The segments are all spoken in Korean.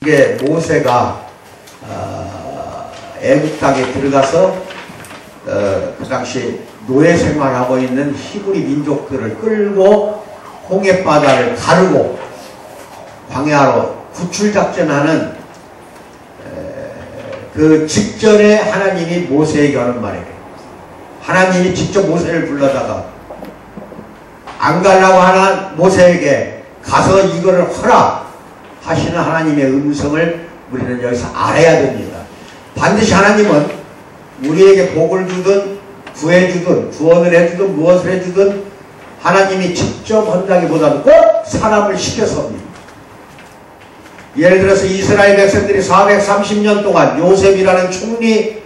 이게 모세가 애굽 땅에 들어가서 그 당시 노예 생활하고 있는 히브리 민족들을 끌고 홍해바다를 가르고 광야로 구출작전하는 그 직전에 하나님이 모세에게 하는 말이에요. 하나님이 직접 모세를 불러다가 안 가려고 하는 모세에게 가서 이거를 허라 하시는 하나님의 음성을 우리는 여기서 알아야 됩니다. 반드시 하나님은 우리에게 복을 주든 구해주든 구원을 해주든 무엇을 해주든 하나님이 직접 한다기보다는 꼭 사람을 시켜서 합니다. 예를 들어서 이스라엘 백성들이 430년 동안 요셉이라는 총리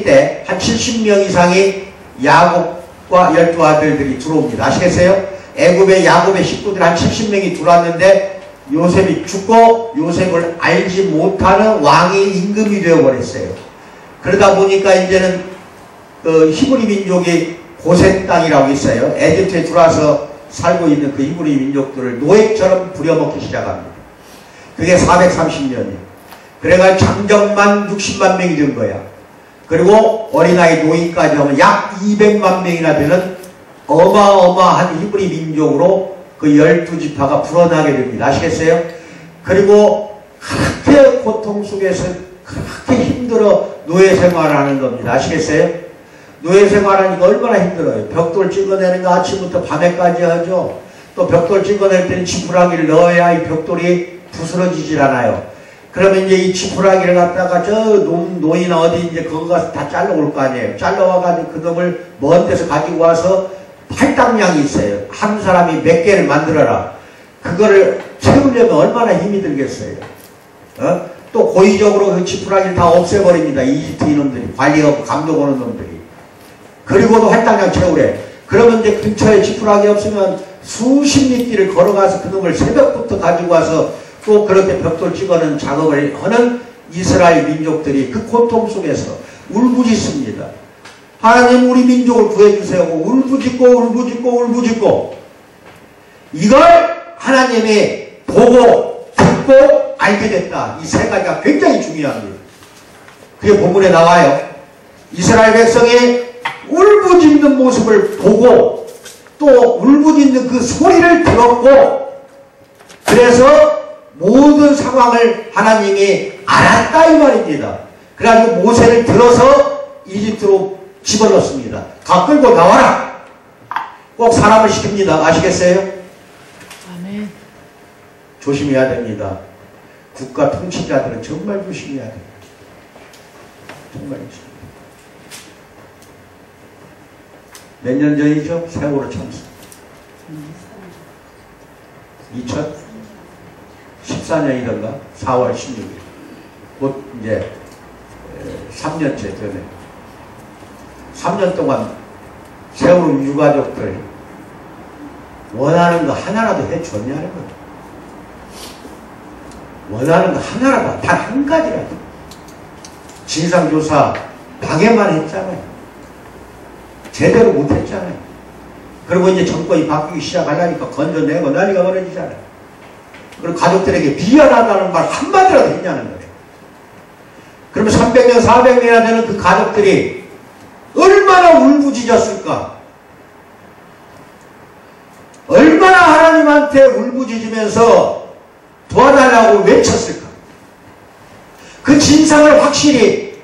때 한 70명 이상이 야곱과 12아들들이 들어옵니다. 아시겠어요? 애굽에 야곱의 식구들 한 70명이 들어왔는데 요셉이 죽고 요셉을 알지 못하는 왕이 임금이 되어버렸어요. 그러다 보니까 이제는 그 히브리 민족이 고센 땅이라고 있어요. 에집트에 들어와서 살고 있는 그 히브리 민족들을 노예처럼 부려먹기 시작합니다. 그게 430년이에요. 그래가 장정만 60만 명이 된 거야. 그리고 어린아이 노인까지 하면 약 200만 명이나 되는 어마어마한 히브리 민족으로 그 12지파가 불어나게 됩니다. 아시겠어요? 그리고 그렇게 고통 속에서 그렇게 힘들어 노예 생활을 하는 겁니다. 아시겠어요? 노예 생활하니까 얼마나 힘들어요. 벽돌 찍어내는 거 아침부터 밤에까지 하죠. 또 벽돌 찍어낼 때는 지푸라기를 넣어야 이 벽돌이 부스러지질 않아요. 그러면 이제 이 지푸라기를 갖다가 저 노이나 어디 이제 거기 가서 다 잘라올 거 아니에요. 잘라와가지고 그 놈을 먼 데서 가지고 와서 팔당량이 있어요. 한 사람이 몇 개를 만들어라. 그거를 채우려면 얼마나 힘이 들겠어요. 또 고의적으로 그 지푸라기를 다 없애버립니다. 이집트 이놈들이. 관리하고 감독하는 놈들이. 그리고도 할당량 채우래. 그러면 이제 근처에 지푸라기 없으면 수십 리길을 걸어가서 그 놈을 새벽부터 가지고 와서 또 그렇게 벽돌 찍어는 작업을 하는 이스라엘 민족들이 그 고통 속에서 울부짖습니다. 하나님 우리 민족을 구해주세요. 울부짖고 이걸 하나님이 보고 듣고 알게 됐다. 이 세 가지가 굉장히 중요합니다. 그게 본문에 나와요. 이스라엘 백성이 울부짖는 모습을 보고 또 울부짖는 그 소리를 들었고 그래서 모든 상황을 하나님이 알았다 이 말입니다. 그래가지고 모세를 들어서 이집트로 집어넣습니다. 가 끌고 나와라. 꼭 사람을 시킵니다. 아시겠어요? 아멘. 조심해야 됩니다. 국가 통치자들은 정말 조심해야 됩니다. 정말 조심해야 됩니다. 몇 년 전이죠? 세월호 참사. 2014년이던가 4월 16일. 곧 이제 3년째 전에 3년 동안 세월호 유가족들 원하는 거 하나라도 해줬냐는 거예요. 원하는 거 하나라도 단 한 가지라도 진상조사 방해만 했잖아요. 제대로 못했잖아요. 그리고 이제 정권이 바뀌기 시작하려니까 건져내고 난리가 벌어지잖아요. 그리고 가족들에게 미안하다는 말 한마디라도 했냐는 거예요. 그러면 300년 400년이나 되는 그 가족들이 얼마나 울부짖었을까. 얼마나 하나님한테 울부짖으면서 도와달라고 외쳤을까. 그 진상을 확실히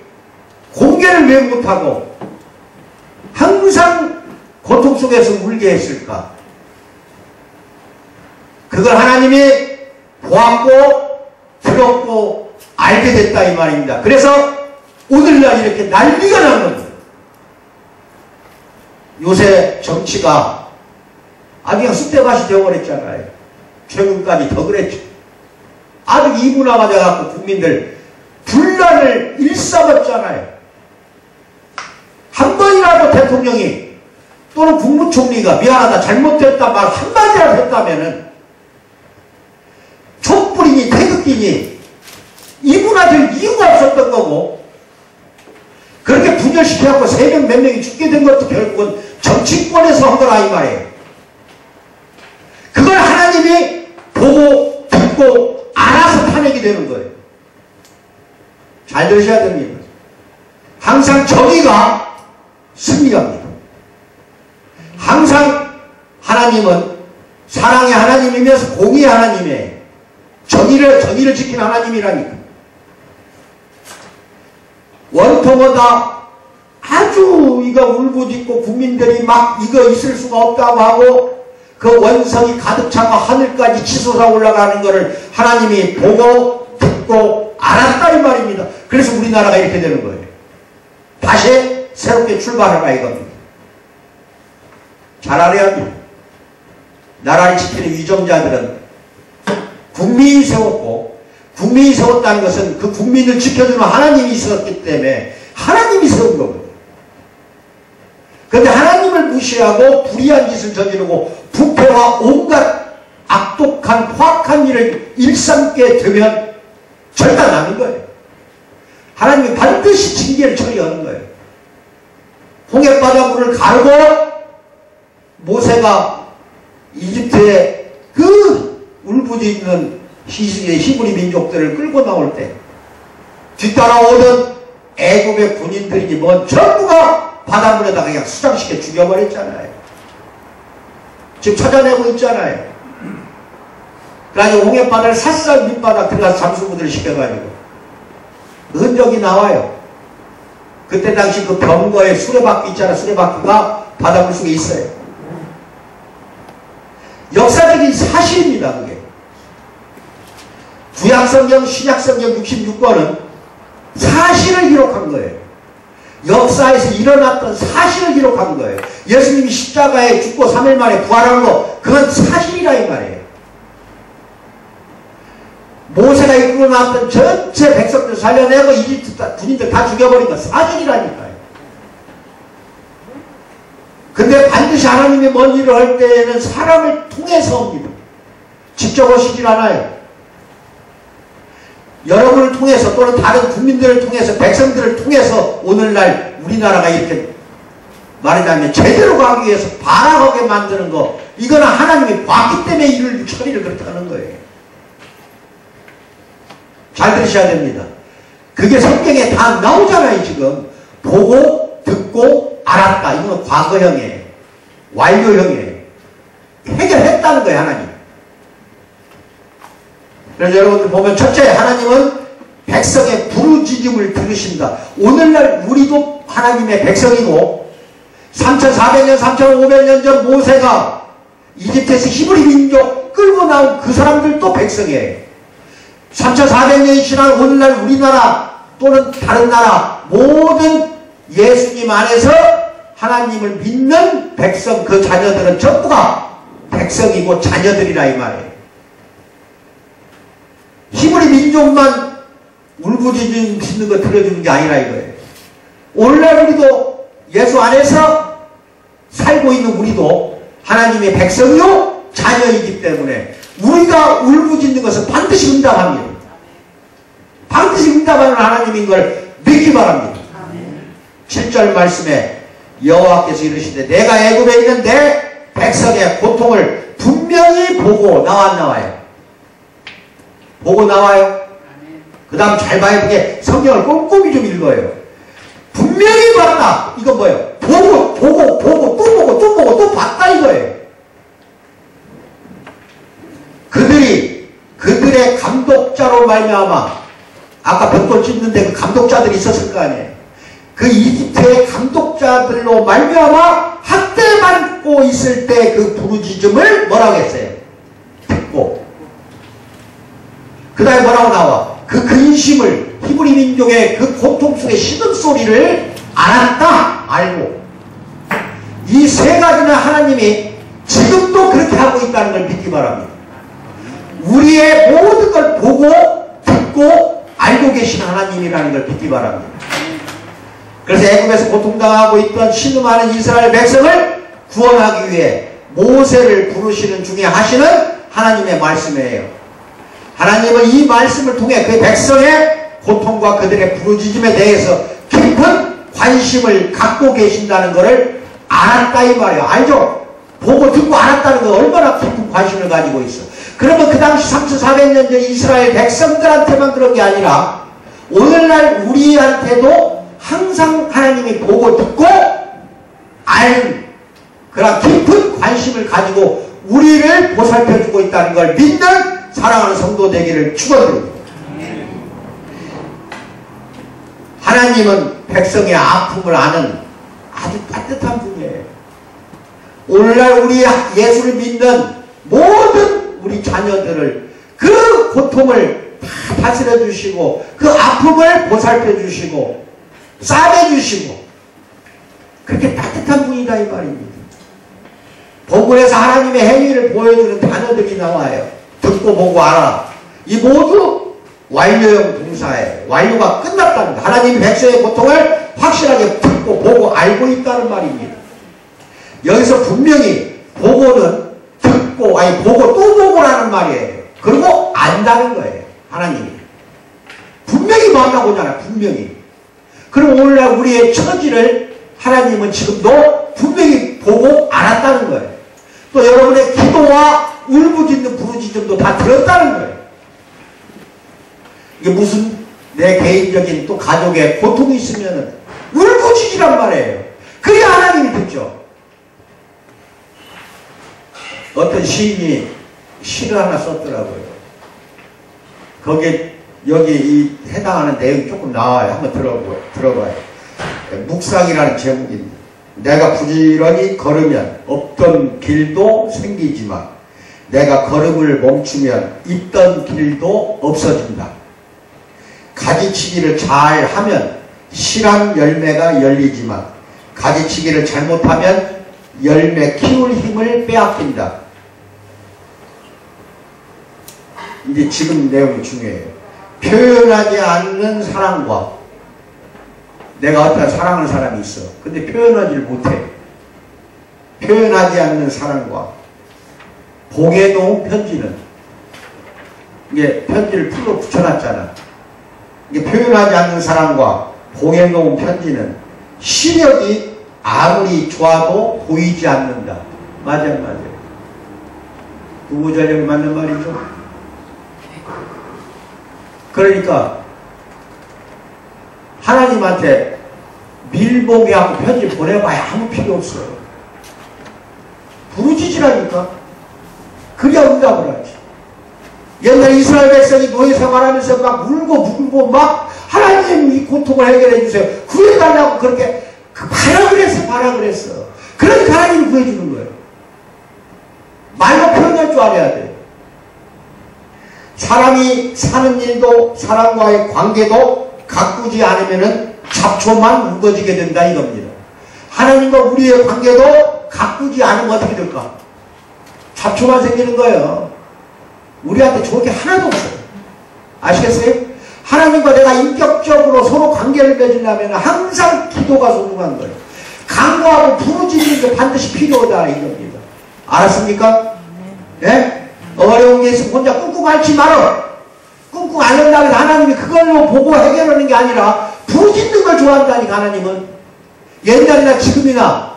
공개를 왜 못하고 항상 고통 속에서 울게 했을까. 그걸 하나님이 보았고 들었고 알게 됐다 이 말입니다. 그래서 오늘날 이렇게 난리가 난 겁니다. 요새 정치가 아주 그냥 쑥대밭이 되어버렸잖아요. 최근까지 더 그랬죠. 아주 이분화가 돼갖고 국민들 분란을 일삼았잖아요. 한 번이라도 대통령이 또는 국무총리가 미안하다 잘못됐다 말 한마디라도 했다면은 촛불이니 태극기니 이분화될 이유가 없었던 거고 그렇게 분열시켜갖고 3명 몇 명이 죽게 된 것도 결국은 정치권에서 한 거라 이 말이에요. 그걸 하나님이 보고 듣고 알아서 알아서 탄핵이 되는 거예요. 잘 들으셔야 됩니다. 항상 정의가 승리합니다. 항상 하나님은 사랑의 하나님이면서 공의의 하나님이에요. 정의를 지키는 하나님이라니까. 원통하다 아주 이거 울부짖고 국민들이 막 이거 있을 수가 없다고 하고 그 원성이 가득 차고 하늘까지 치솟아 올라가는 것을 하나님이 보고 듣고 알았다 이 말입니다. 그래서 우리나라가 이렇게 되는 거예요. 다시 새롭게 출발하라 이겁니다. 잘 알아야 합니다. 나라를 지키는 위정자들은 국민이 세웠고, 국민이 세웠다는 것은 그 국민을 지켜주는 하나님이 있었기 때문에 하나님이 세운 거거든요. 그런데 하나님을 무시하고 불의한 짓을 저지르고 부패와 온갖 악독한 포악한 일을 일삼게 되면 절단하는 거예요. 하나님이 반드시 징계를 처리하는 거예요. 홍해바다물을 가르고 모세가 이집트의 그 울부짖는 히브리 민족들을 끌고 나올 때 뒤따라오던 애굽의 군인들이 뭐 전부가 바닷물에다가 그냥 수장시켜 죽여버렸잖아요. 지금 찾아내고 있잖아요. 그래가지고 홍해바다를 샅샅 밑바닥 들어가서 잠수부들을 시켜가지고 흔적이 나와요. 그때 당시 그 병거에 수레바퀴 있잖아. 수레바퀴가 바닷물 속에 있어요. 역사적인 사실입니다. 그게. 구약성경, 신약성경 66권은 사실을 기록한 거예요. 역사에서 일어났던 사실을 기록한 거예요. 예수님이 십자가에 죽고 3일 만에 부활한 거 그건 사실이라 이 말이에요. 모세가 이끌고 나왔던 전체 백성들 살려내고 이집트 군인들 다 죽여버린 거 사실이라니까요. 근데 반드시 하나님이 뭔 일을 할 때에는 사람을 통해서 옵니다. 직접 오시질 않아요. 여러분을 통해서 또는 다른 국민들을 통해서 백성들을 통해서 오늘날 우리나라가 이렇게 말하자면 제대로 가기 위해서 발악하게 만드는 거 이거는 하나님이 봤기 때문에 이를 처리를 그렇게 하는 거예요. 잘 들으셔야 됩니다. 그게 성경에 다 나오잖아요. 지금 보고 듣고 알았다. 이거는 과거형이에요. 완료형이에요. 해결했다는 거예요. 하나님. 그래서 여러분들 보면 첫째 하나님은 백성의 부르짖음을 들으신다. 오늘날 우리도 하나님의 백성이고 3400년 3500년 전 모세가 이집트에서 히브리 민족 끌고 나온 그 사람들도 백성이에요. 3400년이 지난 오늘날 우리나라 또는 다른 나라 모든 예수님 안에서 하나님을 믿는 백성 그 자녀들은 전부가 백성이고 자녀들이라 이 말이에요. 히브리 민족만 울부짖는 거 들어주는 게 아니라 이거예요. 오늘날 우리도 예수 안에서 살고 있는 우리도 하나님의 백성이요 자녀이기 때문에 우리가 울부짖는 것은 반드시 응답합니다. 반드시 응답하는 하나님인 걸 믿기 바랍니다. 7절 말씀에 여호와께서 이르시되 내가 애굽에 있는 내 백성의 고통을 분명히 보고 나와요. 보고 나와요. 그 다음 잘 봐야 되게 성경을 꼼꼼히 좀 읽어요. 분명히 봤다. 이건 뭐예요? 보고 또 보고 또 봤다 이거예요. 그들의 감독자로 말미암아 아까 벽돌 찢는데 그 감독자들이 있었을 거 아니에요. 그 이집트의 감독자들로 말미암아 학대받고 있을 때 그 부르짖음을 뭐라고 했어요? 듣고 그 다음에 뭐라고 나와? 그 근심을 히브리 민족의 그 고통 속의 신음소리를 알았다. 알고 이 세 가지는 하나님이 지금도 그렇게 하고 있다는 걸 믿기 바랍니다. 우리의 모든 걸 보고 듣고 알고 계신 하나님이라는 걸 믿기 바랍니다. 그래서 애굽에서 고통당하고 있던 신음하는 이스라엘 백성을 구원하기 위해 모세를 부르시는 중에 하시는 하나님의 말씀이에요. 하나님은 이 말씀을 통해 그 백성의 고통과 그들의 부르짖음에 대해서 깊은 관심을 갖고 계신다는 것을 알았다 이 말이에요. 알죠? 보고 듣고 알았다는 거 얼마나 깊은 관심을 가지고 있어. 그러면 그 당시 3,400년 전 이스라엘 백성들한테만 그런 게 아니라 오늘날 우리한테도 항상 하나님이 보고 듣고 아는 그런 깊은 관심을 가지고 우리를 보살펴주고 있다는 걸 믿는 사랑하는 성도 되기를 축원드립니다. 하나님은 백성의 아픔을 아는 아주 따뜻한 분이에요. 오늘날 우리 예수를 믿는 모든 우리 자녀들을 그 고통을 다 다스려 주시고 그 아픔을 보살펴 주시고 싸매 주시고 그렇게 따뜻한 분이다 이 말입니다. 본문에서 하나님의 행위를 보여주는 단어들이 나와요. 듣고 보고 알아. 이 모두 완료형 동사예요. 완료가 끝났다는 거. 하나님이 백성의 고통을 확실하게 듣고 보고 알고 있다는 말입니다. 여기서 분명히 보고는 듣고 보고 또 보고라는 말이에요. 그리고 안다는 거예요. 하나님이 분명히 만나고자 하잖아요. 분명히. 그럼 오늘날 우리의 처지를 하나님은 지금도 분명히 보고 알았다는 거예요. 또 여러분의 기도와 울부짖는 부르짖음도 다 들었다는 거예요. 이게 무슨 내 개인적인 또 가족의 고통이 있으면은 울부짖으란 말이에요. 그래야 하나님이 듣죠. 어떤 시인이 시를 하나 썼더라고요. 거기에 여기 이 해당하는 내용이 조금 나와요. 한번 들어봐요. 묵상이라는 제목입니다. 내가 부지런히 걸으면 없던 길도 생기지만 내가 걸음을 멈추면 있던 길도 없어진다. 가지치기를 잘 하면 실한 열매가 열리지만 가지치기를 잘못하면 열매 키울 힘을 빼앗긴다. 이제 지금 내용이 중요해요. 표현하지 않는 사랑과 내가 어떤 사랑하는 사람이 있어. 근데 표현하지를 못해. 표현하지 않는 사랑과 봉해 놓은 편지는 이게 편지를 풀로 붙여놨잖아. 이게 표현하지 않는 사랑과 봉해 놓은 편지는 시력이 아무리 좋아도 보이지 않는다. 맞아요. 구구절절이 맞는 말이죠. 그러니까 하나님한테 밀봉해갖고 편지 보내봐야 아무 필요 없어요. 부르짖으라니까. 그래야 응답을 하지. 옛날 이스라엘 백성이 노예 생활하면서 막 울고 막 하나님 이 고통을 해결해 주세요. 구해달라고 그렇게 바라 그랬어. 그러니까 하나님이 구해주는 거예요. 말로 표현할 줄 알아야 돼요. 사람이 사는 일도 사람과의 관계도 가꾸지 않으면 잡초만 우거지게 된다 이겁니다. 하나님과 우리의 관계도 가꾸지 않으면 어떻게 될까? 잡초만 생기는 거예요. 우리한테 좋을 게 하나도 없어요. 아시겠어요? 하나님과 내가 인격적으로 서로 관계를 맺으려면 항상 기도가 소중한 거예요. 간구하고 부르짖는 게 반드시 필요하다 이겁니다. 알았습니까? 예? 어려운 게 있으면 혼자 꿍꿍 앓지 말어. 꿍꿍 앓는다고 해서 하나님이 그걸로 보고 해결하는 게 아니라 부르짖는 걸 좋아한다니까. 하나님은 옛날이나 지금이나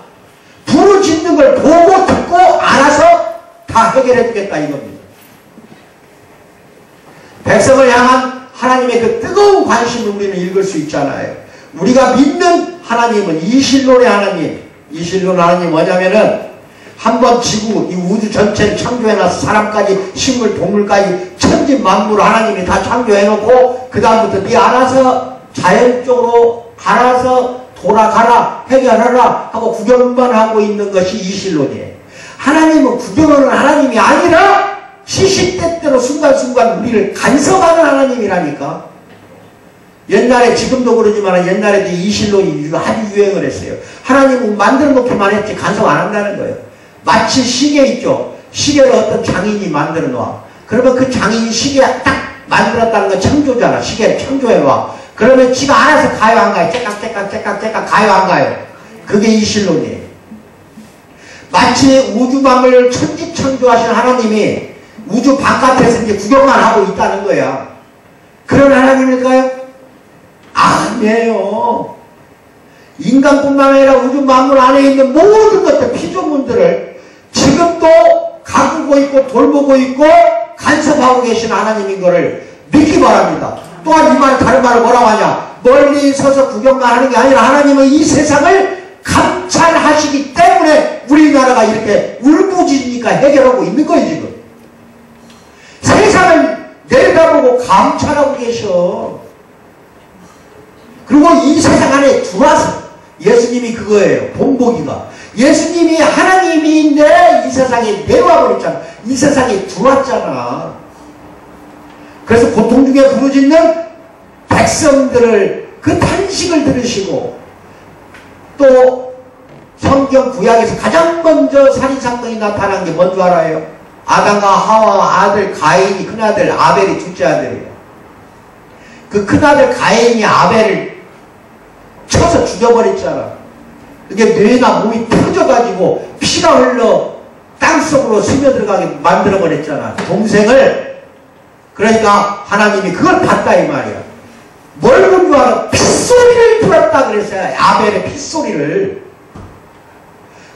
부르짖는 걸 보고 듣고 알아서 다 해결해 주겠다 이겁니다. 백성을 향한 하나님의 그 뜨거운 관심을 우리는 읽을 수 있잖아요. 우리가 믿는 하나님은 이실론의 하나님. 이실론 하나님 뭐냐면은 한번 지구, 이 우주 전체를 창조해놔서 사람까지 식물, 동물까지 천지 만물을 하나님이 다 창조해놓고 그 다음부터 네 알아서 자연적으로 알아서 돌아가라, 해결하라 하고 구경만 하고 있는 것이 이실론이에요. 하나님은 구경하는 하나님이 아니라 시시때때로 순간순간 우리를 간섭하는 하나님이라니까. 옛날에 지금도 그러지만 옛날에도 이실론이 아주 유행을 했어요. 하나님은 만들어 놓기만 했지 간섭 안 한다는 거예요. 마치 시계 있죠. 시계를 어떤 장인이 만들어 놔. 그러면 그 장인이 시계 딱 만들었다는 건 창조잖아. 시계를 창조해 놔. 그러면 지가 알아서 가요 안 가요? 째깍 가요 안 가요? 그게 이실론이에요. 마치 우주만물 천지창조하신 하나님이 우주 바깥에서 이제 구경만 하고 있다는 거야. 그런 하나님일까요? 아니에요. 인간뿐만 아니라 우주 만물 안에 있는 모든 것들, 피조물들을 지금도 가꾸고 있고 돌보고 있고 간섭하고 계신 하나님인 것을 믿기 바랍니다. 또한 이 말 다른 말을 뭐라고 하냐? 멀리 서서 구경만 하는 게 아니라 하나님은 이 세상을 감찰하시기 때문에 우리나라가 이렇게 울부짖으니까 해결하고 있는 거예요. 지금 세상을 내려다보고 감찰하고 계셔. 그리고 이 세상 안에 들어와서 예수님이 그거예요. 본보기가 예수님이 하나님인데 이 세상에 내려와버렸잖아. 이 세상에 들어왔잖아. 그래서 고통 중에 부르짖는 백성들을 그 탄식을 들으시고, 또 성경 구약에서 가장 먼저 살인사건이 나타난 게 뭔 줄 알아요? 아담과 하와 아들 가인이, 큰아들 아벨이 둘째 아들이에요. 그 큰아들 가인이 아벨을 쳐서 죽여버렸잖아. 이게 뇌나 몸이 터져가지고 피가 흘러 땅속으로 스며들어가게 만들어버렸잖아, 동생을. 그러니까 하나님이 그걸 봤다 이 말이야. 뭘 본 줄 알아? 핏소리를 들었다 그랬어요. 아벨의 핏소리를.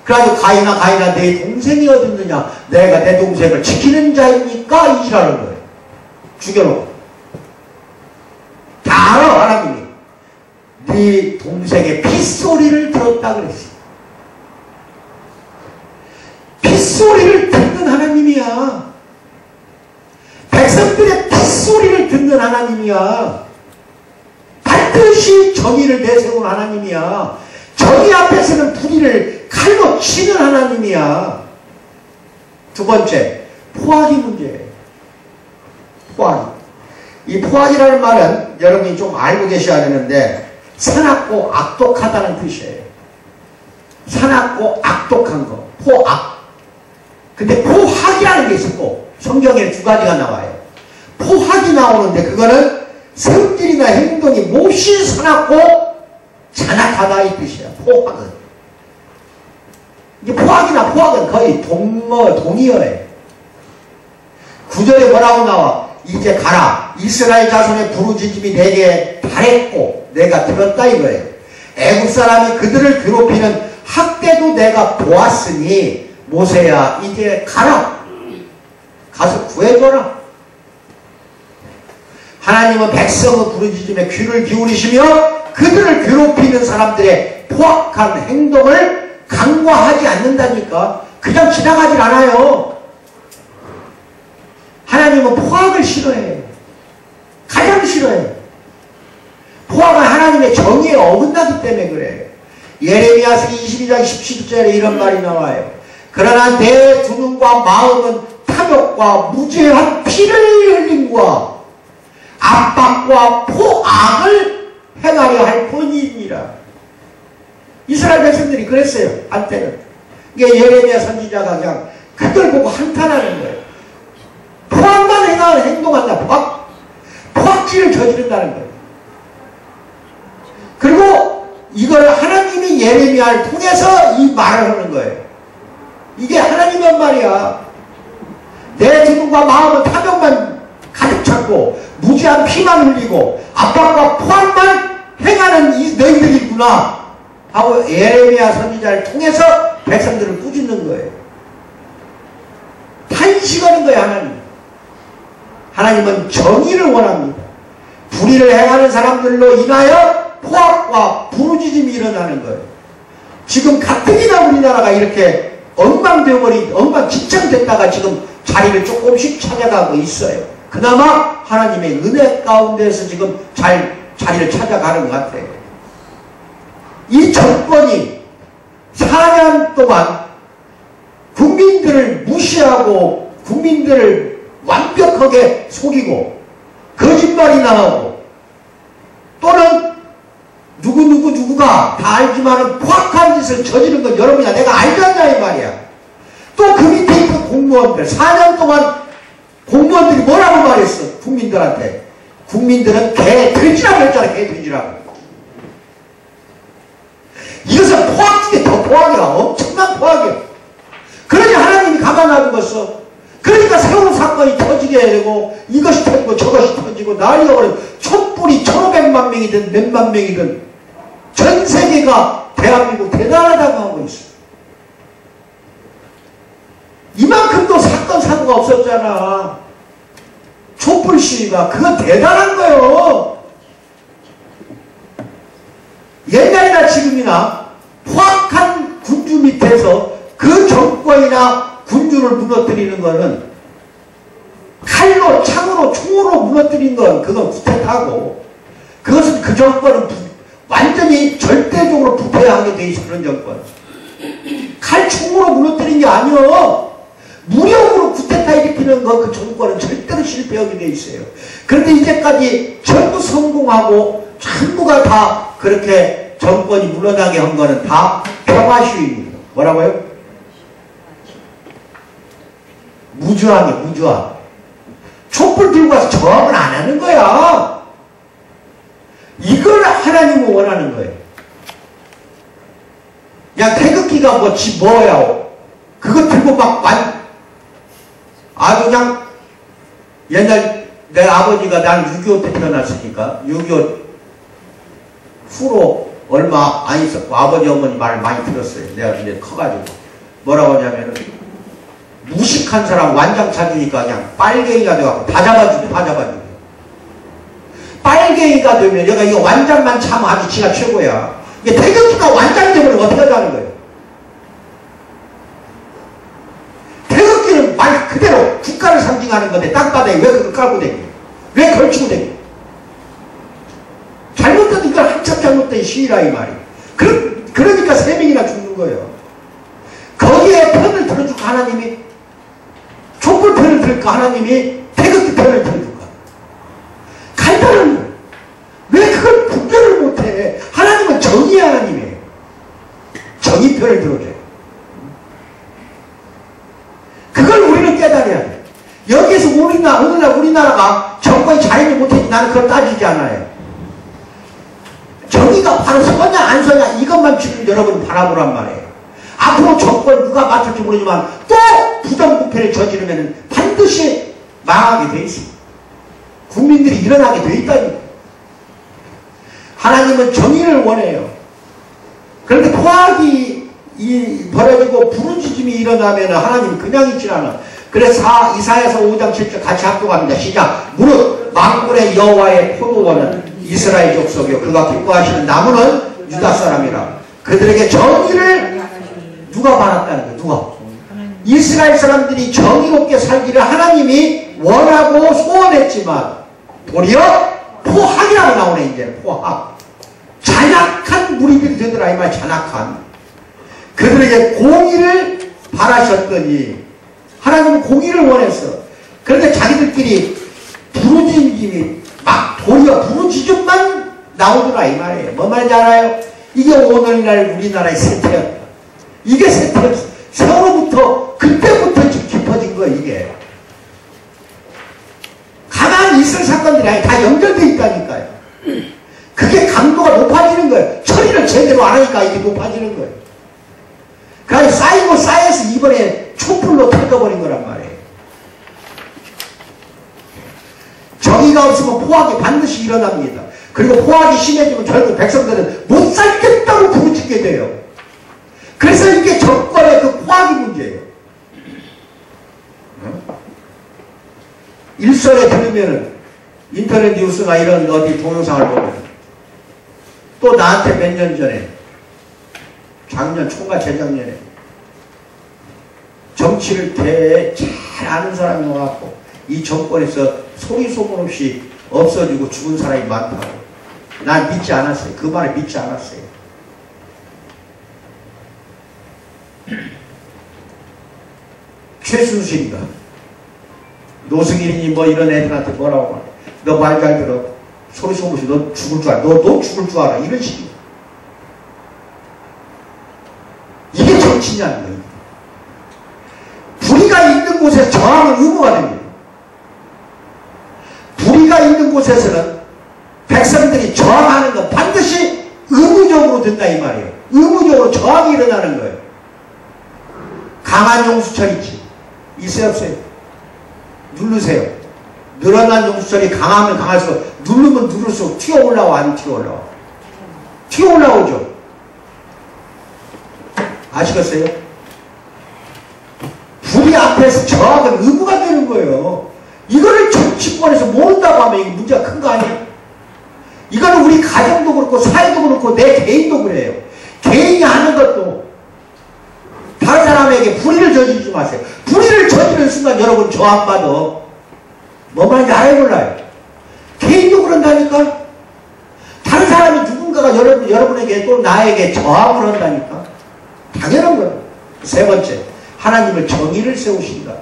그래가지고 가인아 내 동생이 어딨느냐? 내가 내 동생을 지키는 자입니까? 이시라는 거예요. 죽여놓고. 다 알아 하나님이. 네 동생의 핏소리를 들었다 그랬어요. 핏소리를 듣는 하나님이야. 백성들의 핏소리를 듣는 하나님이야. 반드시 정의를 내세우는 하나님이야. 정의 앞에서는 불의를 칼로 치는 하나님이야. 두 번째, 포악이 문제예요. 포악. 이 포악이라는 말은 여러분이 좀 알고 계셔야 되는데, 사납고 악독하다는 뜻이에요. 사납고 악독한 거, 포악. 근데 포악이라는 게 있었고, 성경에 두 가지가 나와요. 포악이 나오는데 그거는 성질이나 행동이 몹시 사납고 잔악하다 이 뜻이야. 포악은. 이게 포악이나 포악은 거의 동의어예요. 9절에 뭐라고 나와? 이제 가라. 이스라엘 자손의 부르짖음이 내게 달했고 내가 들었다 이거예요. 애국 사람이 그들을 괴롭히는 학대도 내가 보았으니 모세야 이제 가라. 가서 구해줘라. 하나님은 백성의 부르짖음에 귀를 기울이시며 그들을 괴롭히는 사람들의 포악한 행동을 간과하지 않는다니까. 그냥 지나가질 않아요. 하나님은 포악을 싫어해요. 가장 싫어해요. 포악은 하나님의 정의에 어긋나기 때문에 그래요. 예레미야서 22장 17절에 이런 말이 나와요. 그러나 내 두 눈과 마음은 탐욕과 무죄한 피를 흘림과 압박과 포악을 행하려 할 뿐이니라. 이스라엘 백성들이 그랬어요. 한때는. 이게 예레미야 선지자가 그냥 그걸 보고 한탄하는 거예요. 포악만 행동한다. 포악질을 저지른다는 거예요. 그리고 이걸 하나님이 예레미야를 통해서 이 말을 하는 거예요. 이게 하나님의 말이야. 내 기분과 마음은 탐욕만 가득 찼고 무지한 피만 흘리고 압박과 포악만 행하는 이 너희들이구나 하고 예레미야 선지자를 통해서 백성들을 꾸짖는 거예요. 탄식하는 거예요. 하나님은 정의를 원합니다. 불의를 행하는 사람들로 인하여 포악과 부르짖음이 일어나는 거예요. 지금 가뜩이나 우리나라가 이렇게 엉망진창됐다가 지금 자리를 조금씩 찾아가고 있어요. 그나마 하나님의 은혜 가운데서 지금 자리를 찾아가는 것 같아요. 이 정권이 4년 동안 국민들을 무시하고 국민들을 완벽하게 속이고 거짓말이 나오고 또는 누구가 다 알지만은 포악한 짓을 저지른 건 여러분이야. 내가 알지 않냐 이 말이야. 또 그 밑에 있던 공무원들 4년 동안 공무원들이 뭐라고 말했어? 국민들한테. 국민들은 돼지라고 했잖아. 돼지라고. 이것은 포악 중에 더 포악이야. 엄청난 포악이야. 그러니 하나님이 가만 놔두었어. 그러니까 새로운 사건이 터지게 되고 이것이 터지고 저것이 터지고 난리가 버리고 촛불이 1500만 명이든 몇만 명이든 전 세계가 대한민국 대단하다고 하고 있어. 이만큼도 사건 사고가 없었잖아. 촛불 시위가 그거 대단한 거예요. 옛날이나 지금이나 포악한 군주 밑에서 그 정권이나 군주를 무너뜨리는 거는 칼로, 창으로, 총으로 무너뜨린 건 그건 구태타고, 그것은 그 정권은 완전히 절대적으로 부패하게 돼 있어. 그런 정권 칼, 총으로 무너뜨린 게 아니요. 무력으로 구태타 일으키는 거 그 정권은 절대로 실패하게 돼 있어요. 그런데 이제까지 전부 성공하고 전부가 다 그렇게 정권이 물러나게 한 거는 다 평화시위입니다. 뭐라고요? 무저항이에요. 무저항. 촛불 들고 와서 저항을 안 하는 거야. 이걸 하나님은 원하는 거예요. 야, 태극기가 뭐야. 그거 들고 아주 그냥, 옛날 내 아버지가 난 6.25 때 태어났으니까, 6.25 후로 얼마 안 있었고, 아버지 어머니 말을 많이 들었어요. 내가 이제 커가지고. 뭐라고 하냐면은, 무식한 사람 완장 찾으니까 그냥 빨갱이가 돼갖고 다 잡아주게. 빨갱이가 되면 얘가 이거 완장만 참아 아주 지가 최고야. 이게 태극기가 완장이 되면 어떻게 하자는 거예요? 태극기는 말 그대로 국가를 상징하는 건데 땅바닥에 왜 그걸 깔고 다녀? 왜 걸치고 다녀? 잘못된 이건 한참 잘못된 시위라 이 말이에요. 그러니까 3명이나 죽는 거예요. 거기에 편을 들어주고 하나님이 촛불 편을 들을까? 하나님이 태극기 편을 들어줄까? 간단한 왜 그걸 분별을 못해? 하나님은 정의 하나님이에요. 정의 편을 들어줘요. 그걸 우리는 깨달아야 돼. 여기에서 오늘날 우리나라가 정권이 잘했지 못했지 나는 그걸 따지지 않아요. 정의가 바로 서냐 안 서냐 이것만 지금 여러분 바라보란 말이에요. 앞으로 정권 누가 맡을지 모르지만 또 부정부패를 저지르면 반드시 망하게 돼 있습니다. 국민들이 일어나게 돼 있다니까. 하나님은 정의를 원해요. 그런데 포악이 벌어지고 부르짖음이 일어나면 하나님 그냥 있질 않아. 그래서 이사야서 5장 7절 같이 합독합니다. 시작. 무릇 만군의 여호와의 포도원은 이스라엘 족속이요 그가 기뻐하시는 나무는 유다 사람이라. 그들에게 정의를 누가 바랐다는 거예요? 누가? 이스라엘 사람들이 정의롭게 살기를 하나님이 원하고 소원했지만 도리어 포악이라고 나오네. 이제 포악. 잔악한 무리들이 되더라 이 말. 잔악한. 그들에게 공의를 바라셨더니 하나님은 공의를 원했어. 그런데 자기들끼리 부르짖음이 막 도리어 부르짖음만 나오더라 이 말이에요. 뭐 말인지 알아요? 이게 오늘날 우리나라의 세태였다. 이게 세태였어. 세월호부터 그때부터 지금 깊어진 거야 이게. 가만히 있을 사건들이 아니 다 연결되어 있다니까요. 그게 강도가 높아지는 거예요. 처리를 제대로 안 하니까 이게 높아지는 거예요. 그러니까 쌓이고 쌓여서 이번에 촛불로 터져버린 거란 말이에요. 정의가 없으면 포악이 반드시 일어납니다. 그리고 포악이 심해지면 결국 백성들은 못 살겠다고 부르짖게 돼요. 그래서 이게 정권의 그 포악이 문제예요. 일설에 들으면은 인터넷 뉴스나 이런 어디 동영상을 보면 또 나한테 몇 년 전에 작년 초가 재작년에 정치를 잘 아는 사람이 와갖고 이 정권에서 소리 소문 없이 없어지고 죽은 사람이 많다고. 난 믿지 않았어요. 그 말을 믿지 않았어요. 최순실인가 노승일이니 뭐 이런 애들한테 뭐라고 말해. 너 말 잘 들어. 소리 소문 없이 너 죽을 줄 알아. 너 죽을 줄 알아. 이런 식이야. 이게 정치냐는 거예요. 불의가 있는 곳에서 저항은 의무가 됩니다. 불의가 있는 곳에서는 백성들이 저항하는 건 반드시 의무적으로 된다 이 말이에요. 의무적으로 저항이 일어나는 거예요. 강한 용수철 있지. 있어요 없어요? 누르세요. 늘어난 용수철이 강하면 강할수록 누르면 누를수록 튀어 올라와 안 튀어 올라와? 튀어 올라오죠. 아시겠어요? 불의 앞에서 저항은 의무가 되는 거예요. 이거를 정치권에서 모른다고 하면 이게 문제가 큰 거 아니에요? 이거는 우리 가정도 그렇고 사회도 그렇고 내 개인도 그래요. 개인이 하는 것도 다른 사람에게 불의를 저지르지 마세요. 불의를 저지르는 순간 여러분 저 안 봐도 뭐 말인지 알아야 몰라요. 개인도 그런다니까. 다른 사람이 누군가가 여러분에게 또 나에게 저항을 한다니까. 당연한 거예요. 세 번째, 하나님을 정의를 세우신다.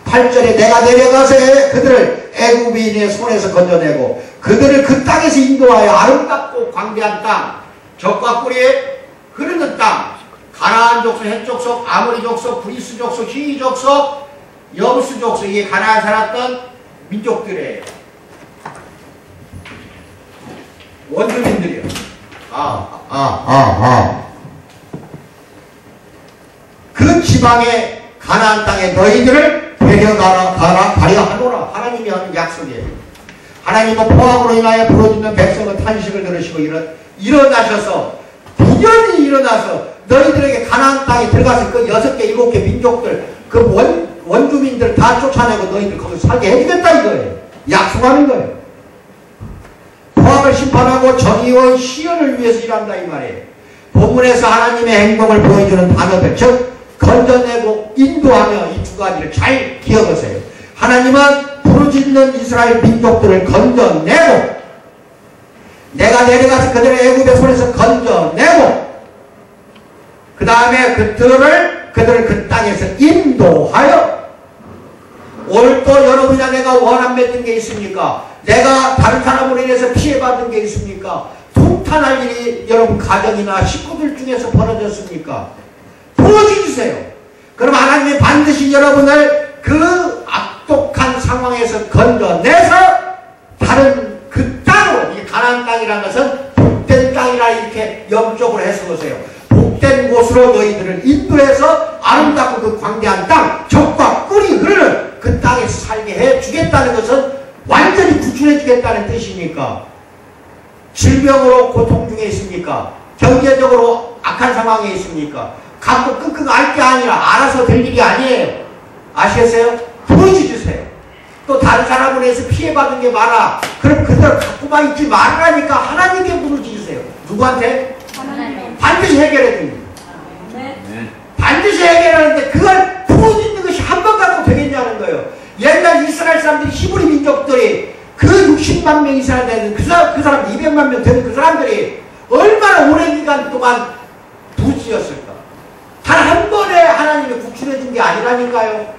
8절에 내가 내려가서 그들을 애굽인의 손에서 건져내고 그들을 그 땅에서 인도하여 아름답고 광대한 땅, 적과 꿀이 흐르는 땅, 가나안 족속, 헷 족속, 아모리 족속, 브리스 족속, 히위 족속, 여부스 족속, 이게 가나안 살았던 민족들이에요. 원주민들이요. 그 지방의 가나안 땅에 너희들을 데려가라 하노라. 하나님이 하는 약속이에요. 하나님은 포악으로 인하여 부러지는 백성은 탄식을 들으시고 일어나셔서 분연히 일어나서 너희들에게 가나안 땅에 들어가서 그 6개 7개 민족들 그 원주민들 다 쫓아내고 너희들 거기서 살게 해주겠다 이거예요. 약속하는 거예요. 포악을 심판하고 정의와 시연을 위해서 일한다 이 말이에요. 본문에서 하나님의 행동을 보여주는 단어들, 즉 건져내고 인도하며 이 두 가지를 잘 기억하세요. 하나님은 부르짖는 이스라엘 민족들을 건져내고 내가 내려가서 그들을 애굽의 손에서 건져내고 그 다음에 그들을 그 땅에서 인도하여 오늘 또 여러분이나 내가 원한 맺은 게 있습니까? 내가 다른 사람으로 인해서 피해받은 게 있습니까? 통탄할 일이 여러분 가정이나 식구들 중에서 벌어졌습니까? 부어주세요. 그럼 하나님이 반드시 여러분을 그 악독한 상황에서 건져내서 다른 그 땅으로, 이 가나안 땅이라는 것은 복된 땅이라 이렇게 영적으로 해석하세요. 복된 곳으로 너희들을 인도해서 아름답고 그 광대한 땅, 적과 꿀이 흐르는 그 땅에서 살게 해주겠다는 것은 완전히 구출해주겠다는 뜻입니까? 질병으로 고통 중에 있습니까? 경제적으로 악한 상황에 있습니까? 갖고 끙끙 앓게 아니라 알아서 될 일이 아니에요. 아시겠어요? 부어주세요. 또 다른 사람으로 해서 피해받은 게 많아. 그럼 그대로 갖고만 있지 말라니까 하나님께 부르짖으세요. 누구한테? 하나님. 반드시 해결해 줍니다. 반드시 해결하는데 그걸 부어짓는 것이 한 번 갖고 되겠냐는 거예요. 옛날 이스라엘 사람들이 히브리 민족들이 그 60만 명 이스라엘 되는 그 사람 200만 명 되는 그 사람들이 얼마나 오랜 기간 동안 부지였을까? 단 한 번에 하나님이 구출해 준 게 아니라니까요.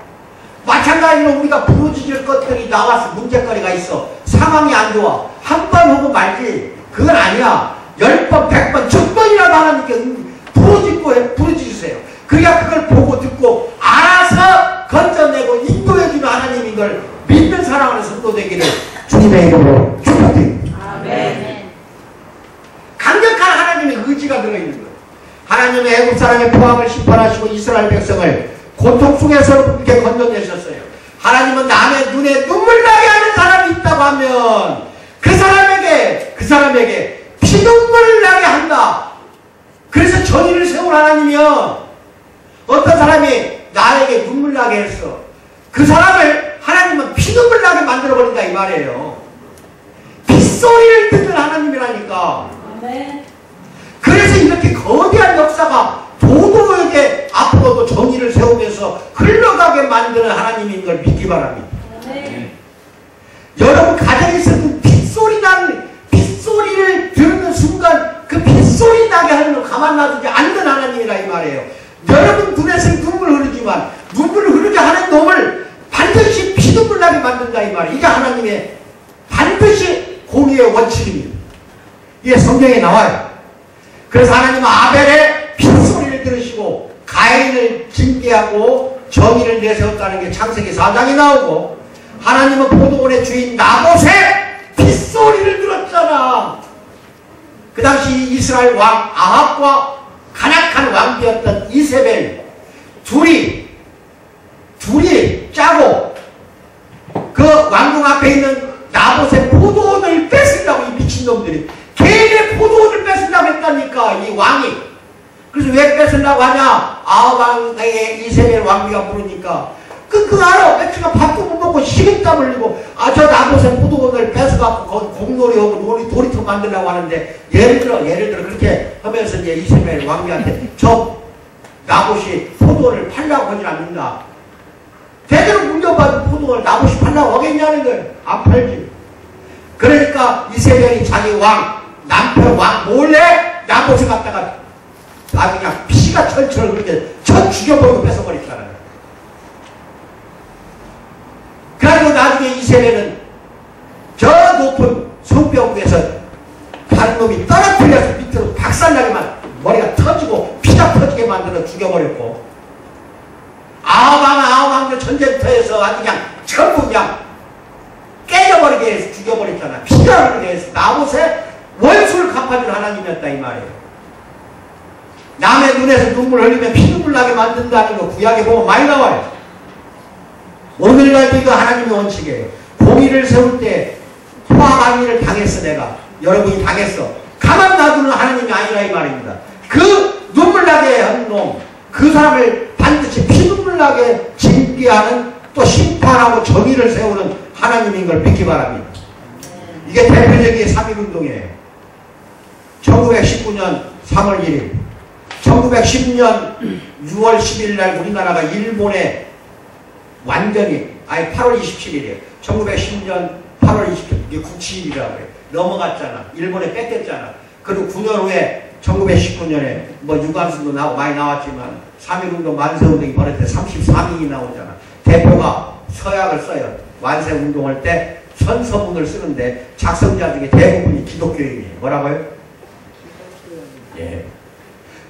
마찬가지로 우리가 부르짖을 것들이 나와서 문제거리가 있어. 상황이 안 좋아. 한 번 하고 말지. 그건 아니야. 10번, 100번, 1000번이라도 하나님께 부르짖으세요. 그래야 그걸 보고 듣고 알아서 건져내고 인도해주는 하나님인 걸 믿는 사랑하는 성도 되기를 주님의 이름으로 축복드립니다. 아멘. 강력한 하나님의 의지가 들어있는 거예요. 하나님의 애굽 사람의 포악을 심판하시고 이스라엘 백성을 고통 속에서 이렇게 건져내셨어요. 하나님은 남의 눈에 눈물 나게 하는 사람이 있다고 하면 그 사람에게 피눈물을 나게 한다. 그래서 정의를 세운 하나님이요. 어떤 사람이 나에게 눈물 나게 했어. 그 사람을 하나님은 피눈물 나게 만들어버린다 이 말이에요. 빗소리를 듣는 하나님이라니까. 그래서 이렇게 거대한 역사가 도도하게 앞으로도 정의를 세우면서 흘러가게 만드는 하나님인 걸 믿기 바랍니다. 여러분 가정에서 그 빗소리를 들는 순간 그 빗소리 나게 하는 걸 가만 놔두지 않는 하나님이라 이 말이에요. 여러분 눈에서 눈물 흐르지만 눈물을 흐르게 하는 놈을 반드시 피눈물 나게 만든다 이 말이에요. 이게 하나님의 반드시 공의의 원칙입니다. 이게 성경에 나와요. 그래서 하나님은 아벨의 핏소리를 들으시고 가인을 징계하고 정의를 내세웠다는 게 창세기 4장에 나오고 하나님은 포도원의 주인 나봇의 핏소리를 들었잖아. 그 당시 이스라엘 왕 아합과 간악한 왕비였던 이세벨 둘이 짜고 그 왕궁 앞에 있는 나봇의 포도원을 뺏으려고 이 미친놈들이 개인의 포도원을 뺏으려고 했다니까 이 왕이. 그래서 왜 뺏으려고 하냐? 아합 왕에게 이세벨 왕비가 부르니까 그거 알아. 며칠간 밥도 못 먹고 식은땀 흘리고, 저 나봇의 포도원을 뺏어갖고 거기 공놀이하고 놀이터 만들려고 하는데, 예를 들어 그렇게 하면서 이제 이세벨 왕비한테 저 나봇이 포도원을 팔려고 하진 않는다. 제대로 물려받은 포도원을 나봇이 팔려고 하겠냐는 거예요. 안 팔지. 그러니까 이세벨이 자기 남편 왕 몰래 나봇을 갖다가 아주 그냥 피가 철철 그렇게 죽여버리고 뺏어버렸잖아요. 그래가지고 나중에 이세벨은 저 높은 성벽 위에서 다른 놈이 떨어뜨려서 밑으로 박살나게만 머리가 터지고 피가 터지게 만들어 죽여버렸고, 아왕들 전쟁터에서 아주 그냥 전부 그냥 깨져버리게 해서 죽여버렸잖아. 피가 흐르게 해서 나봇의 원수를 갚아준 하나님이었다 이 말이에요. 남의 눈에서 눈물 흘리면 피눈물 나게 만든다는 거 구약에 보면 많이 나와요. 오늘날도 이거 하나님의 원칙이에요. 공의를 세울 때 포악행위를 당했어. 내가 여러분이 당했어. 가만 놔두는 하나님이 아니라 이 말입니다. 그 눈물 나게 한 놈, 그 사람을 반드시 피눈물 나게 징계하는, 또 심판하고 정의를 세우는 하나님인 걸 믿기 바랍니다. 이게 대표적인 3.1운동이에요. 1919년 3월 1일, 1910년 6월 10일 날 우리나라가 일본에 완전히, 8월 27일이에요. 1910년 8월 27일, 이게 9.7이라고 그래요. 넘어갔잖아. 일본에 뺏겼잖아. 그리고 9년 후에 1919년에 뭐 유관순도 나오고 많이 나왔지만 3.1운동 만세운동이 벌어질 때 33인이 나오잖아. 대표가 서약을 써요. 만세운동할 때 선서문을 쓰는데 작성자 중에 대부분이 기독교인이에요. 뭐라고요? 예.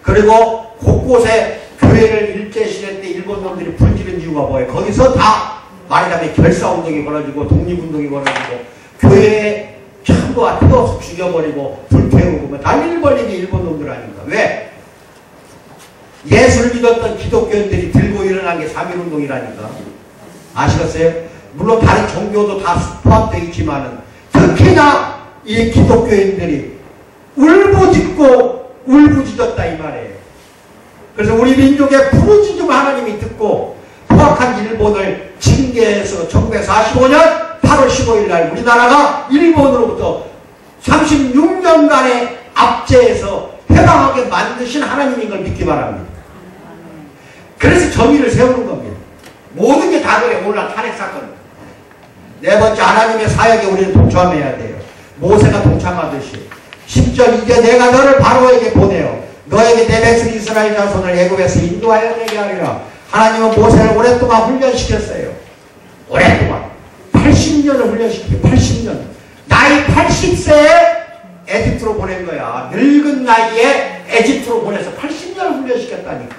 그리고 곳곳에 교회를 일제시대 때 일본 놈들이 불지른 이유가 뭐예요? 거기서 다 말하자면 결사운동이 벌어지고 독립운동이 벌어지고 교회에 전부 다 태워서 죽여버리고 불태우고 뭐 난리를 벌린 게 일본 놈들 아닌가. 왜? 예수를 믿었던 기독교인들이 들고 일어난 게 3.1운동이라니까. 아시겠어요? 물론 다른 종교도 다 포함되어 있지만은 특히나 이 기독교인들이 울부짖고 울부짖었다 이 말이에요. 그래서 우리 민족의 부르짖음 하나님이 듣고 포악한 일본을 징계해서 1945년 8월 15일 날 우리나라가 일본으로부터 36년간의 압제에서 해방하게 만드신 하나님인 걸 믿기 바랍니다. 그래서 정의를 세우는 겁니다. 모든 게 다 그래. 오늘날 탄핵 사건. 네 번째, 하나님의 사역에 우리는 동참해야 돼요. 모세가 동참하듯이 10절, 이제 내가 너를 바로에게 보내어 너에게 내 백성 이스라엘 자손을 애굽에서 인도하여 내게 하리라. 하나님은 모세를 오랫동안 훈련시켰어요. 오랫동안 80년을 훈련시키고 80년 나이 80세에 에집트로 보낸 거야. 늙은 나이에 에집트로 보내서 80년을 훈련시켰다니까.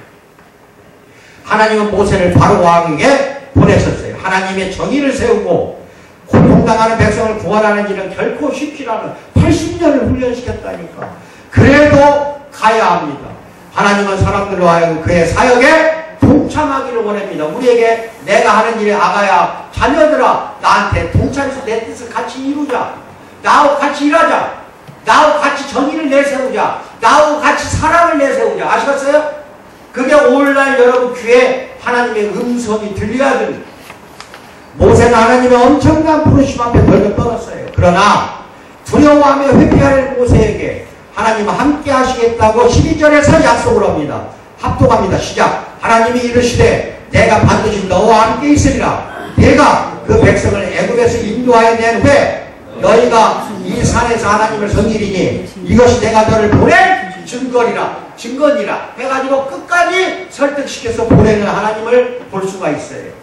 하나님은 모세를 바로 왕에게 보냈었어요. 하나님의 정의를 세우고 고통당하는 백성을 구원하는 일은 결코 쉽지 않은 80년을 훈련시켰다니까. 그래도 가야 합니다. 하나님은 사람들로 하여금 그의 사역에 동참하기를 원합니다. 우리에게 내가 하는 일에 아가야 자녀들아 나한테 동참해서 내 뜻을 같이 이루자. 나하고 같이 일하자. 나하고 같이 정의를 내세우자. 나하고 같이 사랑을 내세우자. 아시겠어요? 그게 오늘날 여러분 귀에 하나님의 음성이 들려야 됩니다. 모세가 하나님의 엄청난 부르심 앞에 벌떡 떨었어요. 그러나 두려워하며 회피하는 모세에게 하나님은 함께 하시겠다고 12절에서 약속을 합니다. 합독합니다. 시작. 하나님이 이르시되 내가 반드시 너와 함께 있으리라. 내가 그 백성을 애굽에서 인도하여 낸 후에 너희가 이 산에서 하나님을 섬기리니 이것이 내가 너를 보낸 증거니라 해가지고 끝까지 설득시켜서 보내는 하나님을 볼 수가 있어요.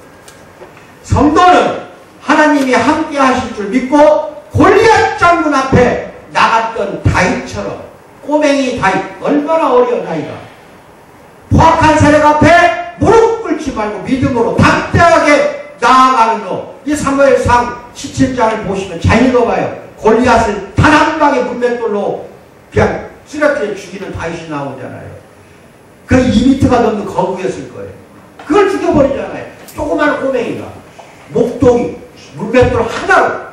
성도는 하나님이 함께 하실 줄 믿고 골리앗 장군 앞에 나갔던 다윗처럼, 꼬맹이 다윗, 얼마나 어려 나이가, 포악한 세력 앞에 무릎 꿇지 말고 믿음으로 담대하게 나아가는 거. 이 사무엘상 17장을 보시면 잘 읽어봐요. 골리앗을 단 한 방의 문맷돌로 그냥 쓰러뜨려 죽이는 다윗이 나오잖아요. 그 2m가 넘는 거구였을 거예요. 그걸 죽여버리잖아요. 조그마한 꼬맹이가 목동이 문맷돌 하나로.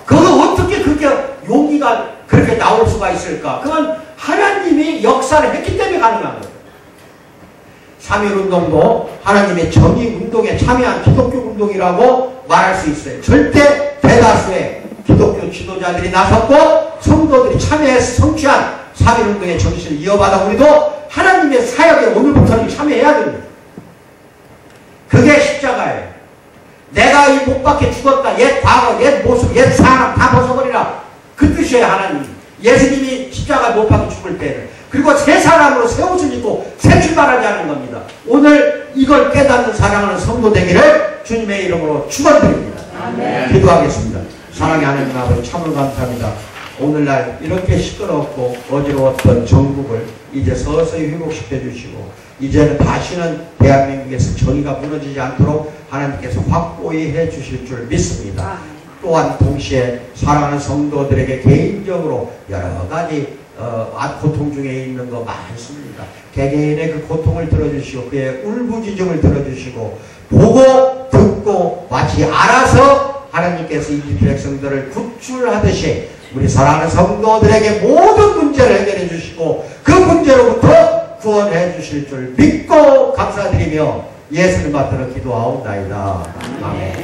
그거 어떻게 그렇게 용기가 그렇게 나올 수가 있을까? 그건 하나님이 역사를 했기 때문에 가능한 거예요. 3.1운동도 하나님의 정의운동에 참여한 기독교 운동이라고 말할 수 있어요. 절대 대다수의 기독교 지도자들이 나섰고 성도들이 참여해서 성취한 3.1운동의 정신을 이어받아 우리도 하나님의 사역에 오늘부터는 참여해야 됩니다. 그게 십자가예요. 내가 이 못 박혀 죽었다. 옛 과거, 옛 모습, 옛 사람 다 벗어버리라. 그 뜻이에요. 하나님. 예수님이 십자가 못 박혀 죽을 때는. 그리고 새 사람으로 새 옷을 입고 새 출발하지 않은 겁니다. 오늘 이걸 깨닫는 사랑하는 성도 되기를 주님의 이름으로 축원드립니다. 기도하겠습니다. 사랑의 하나님 아버지 참으로 감사합니다. 오늘날 이렇게 시끄럽고 어지러웠던 전국을 이제 서서히 회복시켜 주시고 이제는 다시는 대한민국에서 정의가 무너지지 않도록 하나님께서 확고히 해 주실 줄 믿습니다. 또한 동시에 사랑하는 성도들에게 개인적으로 여러 가지 고통 중에 있는 거 많습니다. 개개인의 그 고통을 들어주시고 그의 울부짖음을 들어주시고 보고 듣고 마치 알아서 하나님께서 이 백성들을 구출하듯이 우리 사랑하는 성도들에게 모든 문제를 해결해 주시고 그 문제로부터 구원해 주실 줄 믿고 감사드리며 예수님 받들어 기도하옵나이다. 아멘.